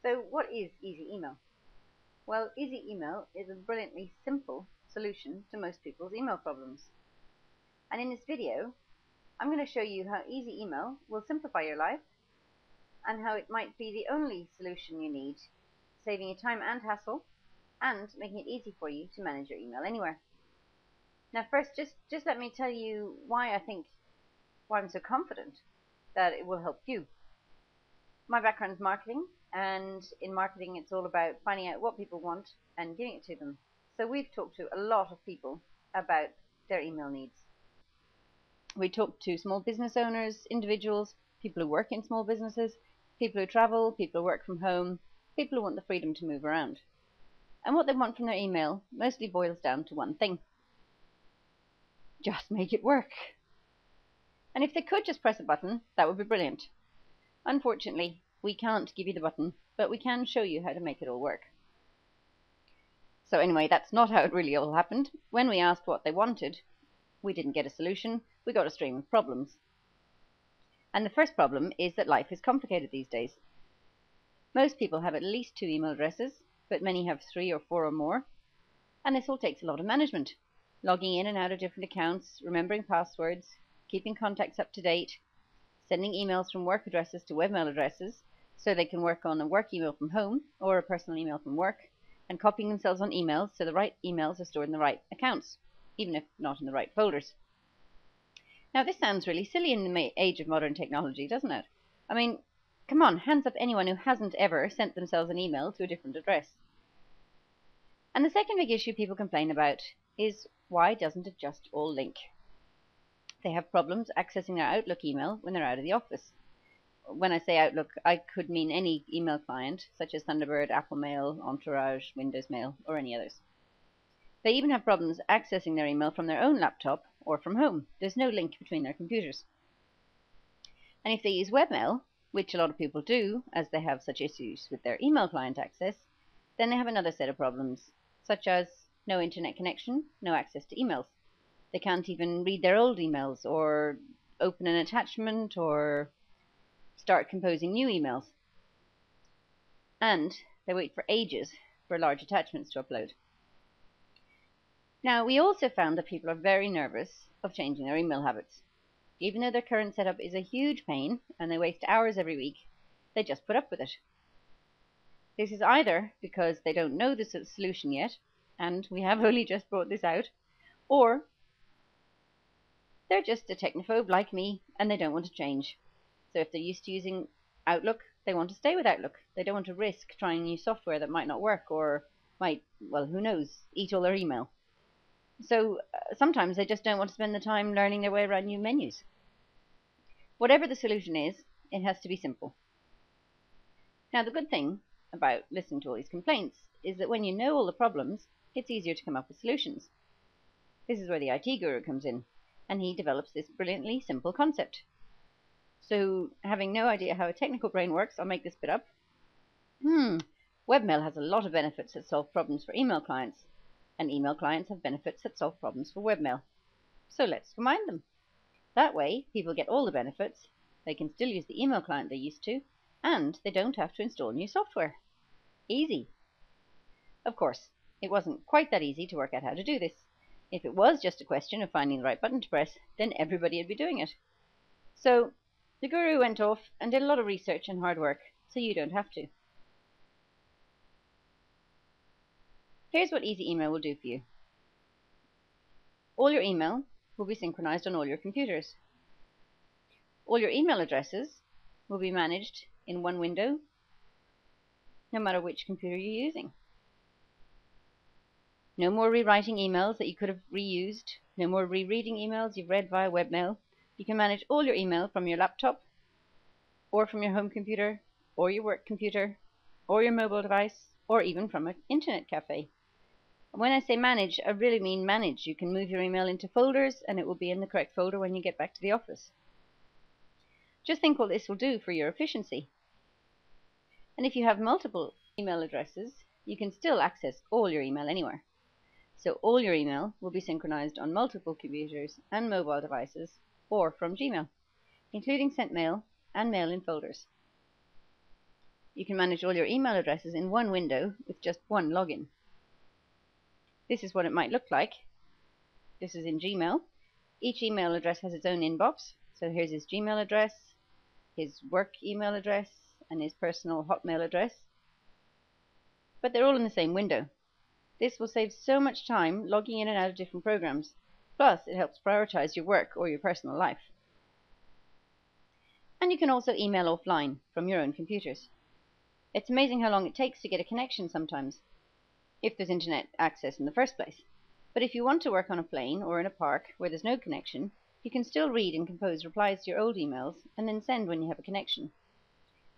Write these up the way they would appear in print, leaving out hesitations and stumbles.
So what is Easy Email? Well, Easy Email is a brilliantly simple solution to most people's email problems. And in this video, I'm going to show you how Easy Email will simplify your life and how it might be the only solution you need, saving you time and hassle and making it easy for you to manage your email anywhere. Now first, just let me tell you why I'm so confident that it will help you. My background is marketing, and in marketing it's all about finding out what people want and giving it to them. So we've talked to a lot of people about their email needs. We talked to small business owners, individuals, people who work in small businesses, people who travel, people who work from home, people who want the freedom to move around. And what they want from their email mostly boils down to one thing: just make it work. And if they could just press a button, that would be brilliant. Unfortunately, we can't give you the button, but we can show you how to make it all work. So anyway, that's not how it really all happened. When we asked what they wanted, we didn't get a solution, we got a stream of problems. And the first problem is that life is complicated these days. Most people have at least 2 email addresses, but many have 3 or 4 or more. And this all takes a lot of management. Logging in and out of different accounts, remembering passwords, keeping contacts up to date, sending emails from work addresses to webmail addresses so they can work on a work email from home or a personal email from work, and copying themselves on emails so the right emails are stored in the right accounts, even if not in the right folders. Now this sounds really silly in the age of modern technology, doesn't it? I mean, come on, hands up anyone who hasn't ever sent themselves an email to a different address. And the second big issue people complain about is, why doesn't it just all link? They have problems accessing their Outlook email when they're out of the office. When I say Outlook, I could mean any email client, such as Thunderbird, Apple Mail, Entourage, Windows Mail, or any others. They even have problems accessing their email from their own laptop or from home. There's no link between their computers. And if they use webmail, which a lot of people do, as they have such issues with their email client access, then they have another set of problems, such as no internet connection, no access to emails. They can't even read their old emails or open an attachment or start composing new emails. And they wait for ages for large attachments to upload. Now, we also found that people are very nervous of changing their email habits. Even though their current setup is a huge pain and they waste hours every week, they just put up with it. This is either because they don't know the solution yet, and we have only just brought this out, or they're just a technophobe like me and they don't want to change. So if they're used to using Outlook, they want to stay with Outlook. They don't want to risk trying new software that might not work or might, well, who knows, eat all their email. So sometimes they just don't want to spend the time learning their way around new menus. Whatever the solution is, it has to be simple. Now, the good thing about listening to all these complaints is that when you know all the problems, it's easier to come up with solutions. This is where the IT guru comes in, and he develops this brilliantly simple concept. So, having no idea how a technical brain works, I'll make this bit up. Webmail has a lot of benefits that solve problems for email clients, and email clients have benefits that solve problems for webmail. So let's combine them. That way, people get all the benefits, they can still use the email client they're used to, and they don't have to install new software. Easy. Of course, it wasn't quite that easy to work out how to do this. If it was just a question of finding the right button to press, then everybody would be doing it. So the guru went off and did a lot of research and hard work, so you don't have to. Here's what Easy Email will do for you. All your email will be synchronized on all your computers. All your email addresses will be managed in one window, no matter which computer you're using. No more rewriting emails that you could have reused. No more rereading emails you've read via webmail. You can manage all your email from your laptop, or from your home computer, or your work computer, or your mobile device, or even from an internet cafe. And when I say manage, I really mean manage. You can move your email into folders, and it will be in the correct folder when you get back to the office. Just think what this will do for your efficiency. And if you have multiple email addresses, you can still access all your email anywhere. So all your email will be synchronized on multiple computers and mobile devices, or from Gmail, including sent mail and mail in folders. you can manage all your email addresses in one window with just one login. This is what it might look like. This is in Gmail. Each email address has its own inbox. So here's his Gmail address, his work email address, and his personal Hotmail address. But they're all in the same window. This will save so much time logging in and out of different programs. Plus, it helps prioritize your work or your personal life. And you can also email offline from your own computers. It's amazing how long it takes to get a connection sometimes, if there's internet access in the first place. But if you want to work on a plane or in a park where there's no connection, you can still read and compose replies to your old emails and then send when you have a connection.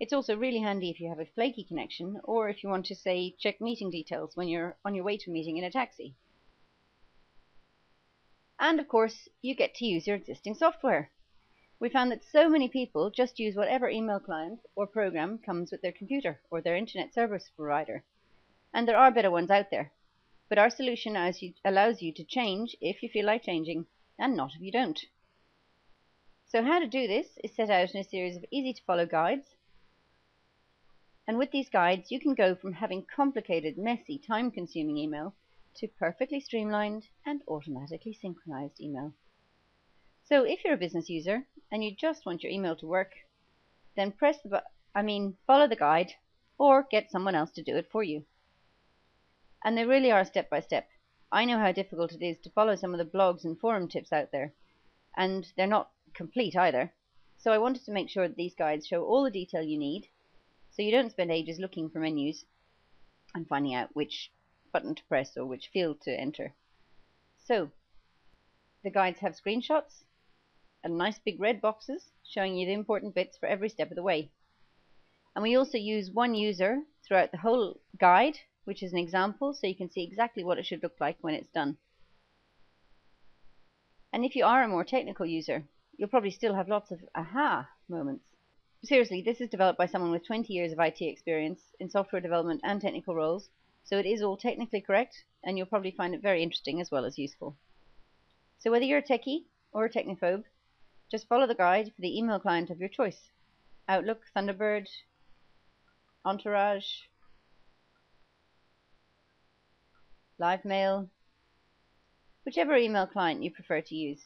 It's also really handy if you have a flaky connection, or if you want to, say, check meeting details when you're on your way to a meeting in a taxi. And of course, you get to use your existing software. We found that so many people just use whatever email client or program comes with their computer or their internet service provider. And there are better ones out there. But our solution allows you to change if you feel like changing, and not if you don't. So how to do this is set out in a series of easy-to-follow guides. And with these guides, you can go from having complicated, messy, time-consuming email to perfectly streamlined and automatically synchronized email. So if you're a business user and you just want your email to work, then follow the guide or get someone else to do it for you. And they really are step by step. I know how difficult it is to follow some of the blogs and forum tips out there, and they're not complete either. So I wanted to make sure that these guides show all the detail you need, so you don't spend ages looking for menus and finding out which button to press or which field to enter. So the guides have screenshots and nice big red boxes showing you the important bits for every step of the way. And we also use one user throughout the whole guide, which is an example, so you can see exactly what it should look like when it's done. And if you are a more technical user, you'll probably still have lots of aha moments. Seriously, this is developed by someone with 20 years of IT experience in software development and technical roles, so it is all technically correct, and you'll probably find it very interesting as well as useful. So whether you're a techie or a technophobe, just follow the guide for the email client of your choice. Outlook, Thunderbird, Entourage, LiveMail, whichever email client you prefer to use.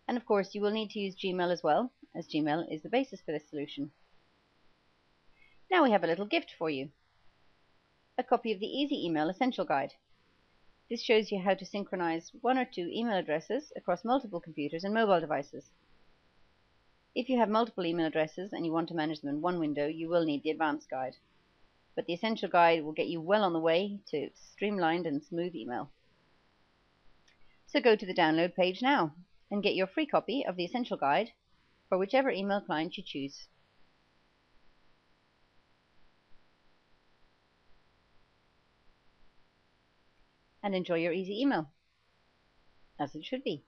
And of course, you will need to use Gmail as well, as Gmail is the basis for this solution. Now we have a little gift for you. A copy of the Easy Email Essential Guide. This shows you how to synchronize one or two email addresses across multiple computers and mobile devices. If you have multiple email addresses and you want to manage them in one window, you will need the Advanced Guide. But the Essential Guide will get you well on the way to streamlined and smooth email. So go to the download page now and get your free copy of the Essential Guide for whichever email client you choose. And enjoy your easy email, as it should be.